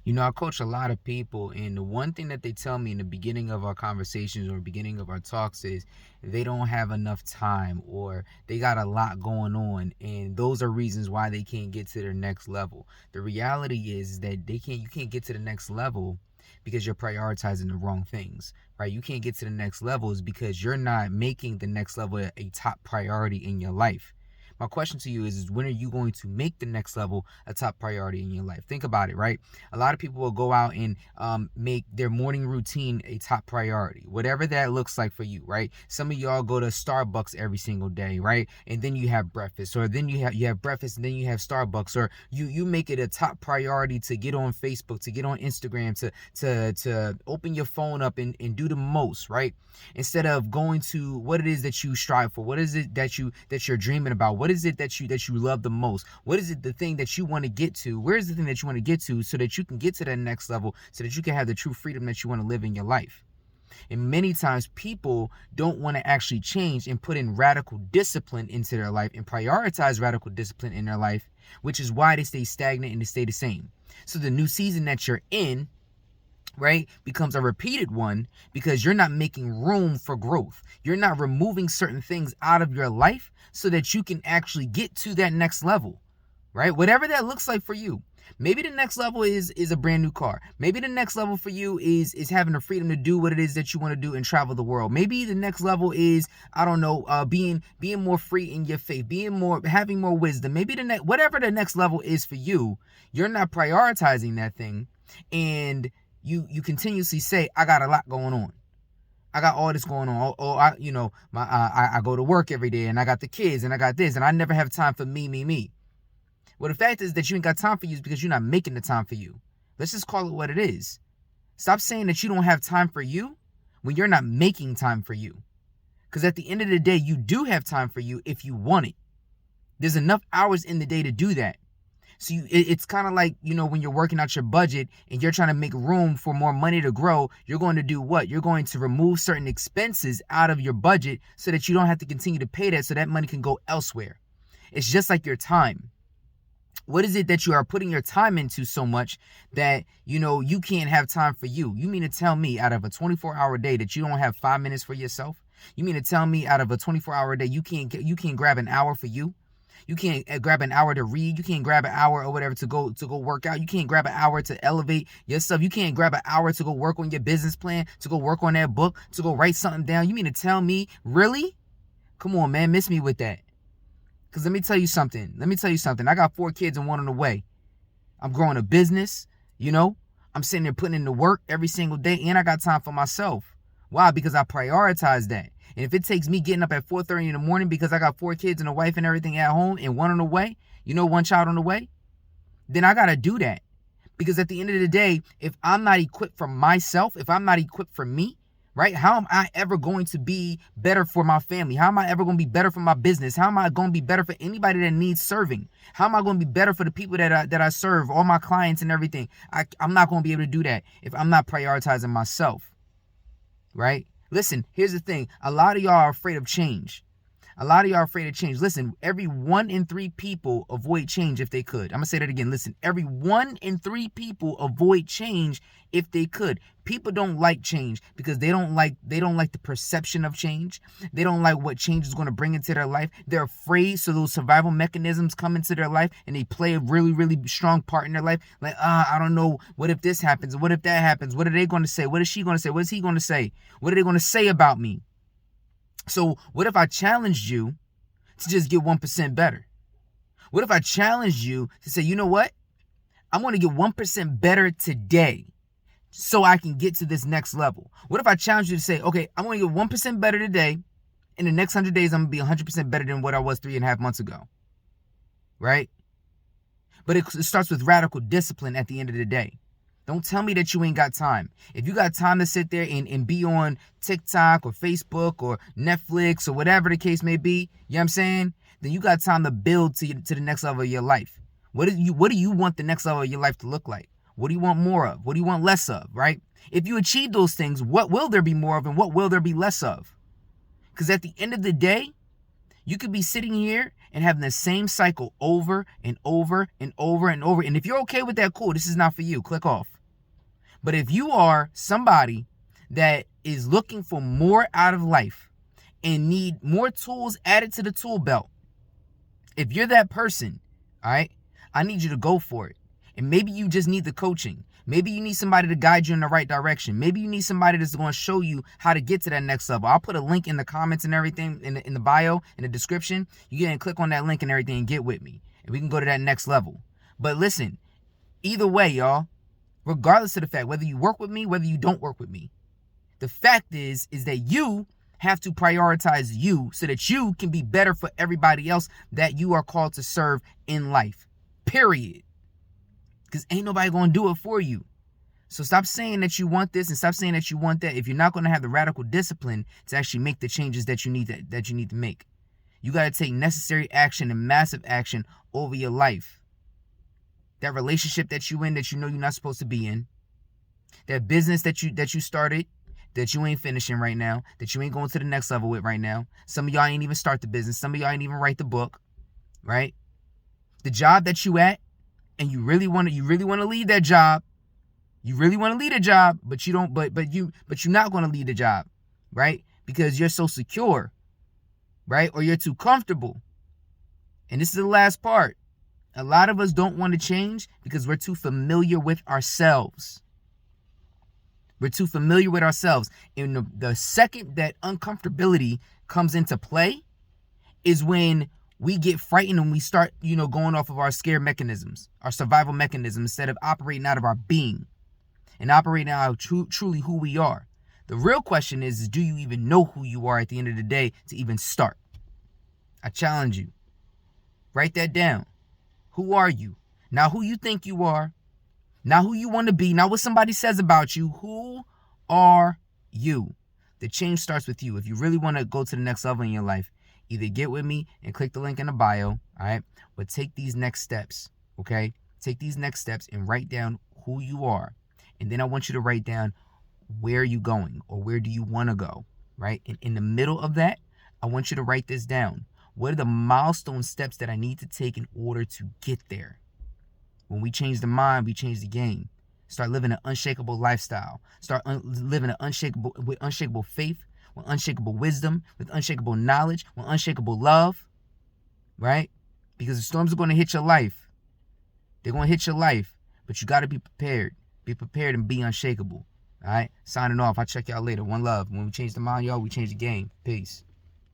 I coach a lot of people, and the one thing that they tell me in the beginning of our conversations or beginning of our talks is they don't have enough time or they got a lot going on, and those are reasons why they can't get to their next level. The reality is that you can't get to the next level because you're prioritizing the wrong things, right? You can't get to the next level is because you're not making the next level a top priority in your life. My question to you is when are you going to make the next level a top priority in your life? Think about it, right? A lot of people will go out and make their morning routine a top priority, whatever that looks like for you, right? Some of y'all go to Starbucks every single day, right? And then you have breakfast, or then you have breakfast and then you have Starbucks, or you make it a top priority to get on Facebook, to get on Instagram, to open your phone up and do the most, right? Instead of going to what it is that you strive for, what is it that you're dreaming about, what is it that you love the most, what is it the thing that you want to get to, where is the thing that you want to get to so that you can get to that next level, so that you can have the true freedom that you want to live in your life. And many times people don't want to actually change and put in radical discipline into their life and prioritize radical discipline in their life, which is why they stay stagnant and they stay the same. So the new season that you're in, right, becomes a repeated one because you're not making room for growth. You're not removing certain things out of your life so that you can actually get to that next level, right? Whatever that looks like for you. Maybe the next level is a brand new car. Maybe the next level for you is having the freedom to do what it is that you want to do and travel the world. Maybe the next level is, I don't know, being more free in your faith, having more wisdom. Maybe whatever the next level is for you, you're not prioritizing that thing, and you continuously say, I got a lot going on. I got all this going on. I go to work every day and I got the kids and I got this and I never have time for me. Well, the fact is that you ain't got time for you is because you're not making the time for you. Let's just call it what it is. Stop saying that you don't have time for you when you're not making time for you. Because at the end of the day, you do have time for you if you want it. There's enough hours in the day to do that. So it's kind of like, when you're working out your budget and you're trying to make room for more money to grow, you're going to do what? You're going to remove certain expenses out of your budget so that you don't have to continue to pay that, so that money can go elsewhere. It's just like your time. What is it that you are putting your time into so much that, you can't have time for you? You mean to tell me out of a 24-hour day that you don't have 5 minutes for yourself? You mean to tell me out of a 24-hour day you can't grab an hour for you? You can't grab an hour to read. You can't grab an hour or whatever to go work out. You can't grab an hour to elevate yourself. You can't grab an hour to go work on your business plan, to go work on that book, to go write something down. You mean to tell me, really? Come on, man, miss me with that. Because let me tell you something. I got 4 kids and 1 on the way. I'm growing a business, I'm sitting there putting in the work every single day, and I got time for myself. Why? Because I prioritize that. And if it takes me getting up at 4:30 in the morning because I got 4 kids and a wife and everything at home and 1 on the way, 1 child on the way, then I got to do that. Because at the end of the day, if I'm not equipped for myself, if I'm not equipped for me, right, how am I ever going to be better for my family? How am I ever going to be better for my business? How am I going to be better for anybody that needs serving? How am I going to be better for the people that I serve, all my clients and everything? I'm not going to be able to do that if I'm not prioritizing myself, right? Listen, here's the thing. A lot of y'all are afraid of change. Listen, every 1 in 3 people avoid change if they could. I'm going to say that again. Listen, every 1 in 3 people avoid change if they could. People don't like change because they don't like the perception of change. They don't like what change is going to bring into their life. They're afraid, so those survival mechanisms come into their life and they play a really, really strong part in their life. Like, I don't know, what if this happens? What if that happens? What are they going to say? What is she going to say? What is he going to say? What are they going to say about me? So what if I challenged you to just get 1% better? What if I challenged you to say, you know what? I'm going to get 1% better today so I can get to this next level. What if I challenge you to say, okay, I'm going to get 1% better today. In the next 100 days, I'm going to be 100% better than what I was 3.5 months ago. Right? But it starts with radical discipline at the end of the day. Don't tell me that you ain't got time. If you got time to sit there and be on TikTok or Facebook or Netflix or whatever the case may be, you know what I'm saying? Then you got time to build to the next level of your life. What do you want the next level of your life to look like? What do you want more of? What do you want less of, right? If you achieve those things, what will there be more of and what will there be less of? Because at the end of the day, you could be sitting here and having the same cycle over and over and over and over. And if you're okay with that, cool, this is not for you. Click off. But if you are somebody that is looking for more out of life and need more tools added to the tool belt, if you're that person, all right, I need you to go for it. And maybe you just need the coaching. Maybe you need somebody to guide you in the right direction. Maybe you need somebody that's going to show you how to get to that next level. I'll put a link in the comments and everything, in the bio, in the description. You get and click on that link and everything and get with me. And we can go to that next level. But listen, either way, y'all, regardless of the fact, whether you work with me, whether you don't work with me, the fact is that you have to prioritize you so that you can be better for everybody else that you are called to serve in life. Period. Because ain't nobody going to do it for you. So stop saying that you want this and stop saying that you want that if you're not going to have the radical discipline to actually make the changes that you need to make. You got to take necessary action and massive action over your life. That relationship that you in that you know you're not supposed to be in. That business that you started that you ain't finishing right now, that you ain't going to the next level with right now. Some of y'all ain't even start the business. Some of y'all ain't even write the book, right? The job that you at, and you really want to leave that job. You really want to leave a job, but you don't. But you're not going to leave the job, right? Because you're so secure, right? Or you're too comfortable. And this is the last part. A lot of us don't want to change because we're too familiar with ourselves. We're too familiar with ourselves. And the second that uncomfortability comes into play is when we get frightened and we start, going off of our scare mechanisms, our survival mechanisms, instead of operating out of our being and operating out of truly who we are. The real question is, do you even know who you are at the end of the day to even start? I challenge you. Write that down. Who are you? Not who you think you are. Not who you want to be. Not what somebody says about you. Who are you? The change starts with you. If you really want to go to the next level in your life, either get with me and click the link in the bio, all right? But take these next steps, okay? Take these next steps and write down who you are. And then I want you to write down where are you going or where do you want to go, right? And in the middle of that, I want you to write this down. What are the milestone steps that I need to take in order to get there? When we change the mind, we change the game. Start living an unshakable lifestyle. Start living with unshakable faith, with unshakable wisdom, with unshakable knowledge, with unshakable love, right? Because the storms are going to hit your life. They're going to hit your life, but you got to be prepared. Be prepared and be unshakable, all right? Signing off. I'll check y'all later. One love. When we change the mind, y'all, we change the game. Peace.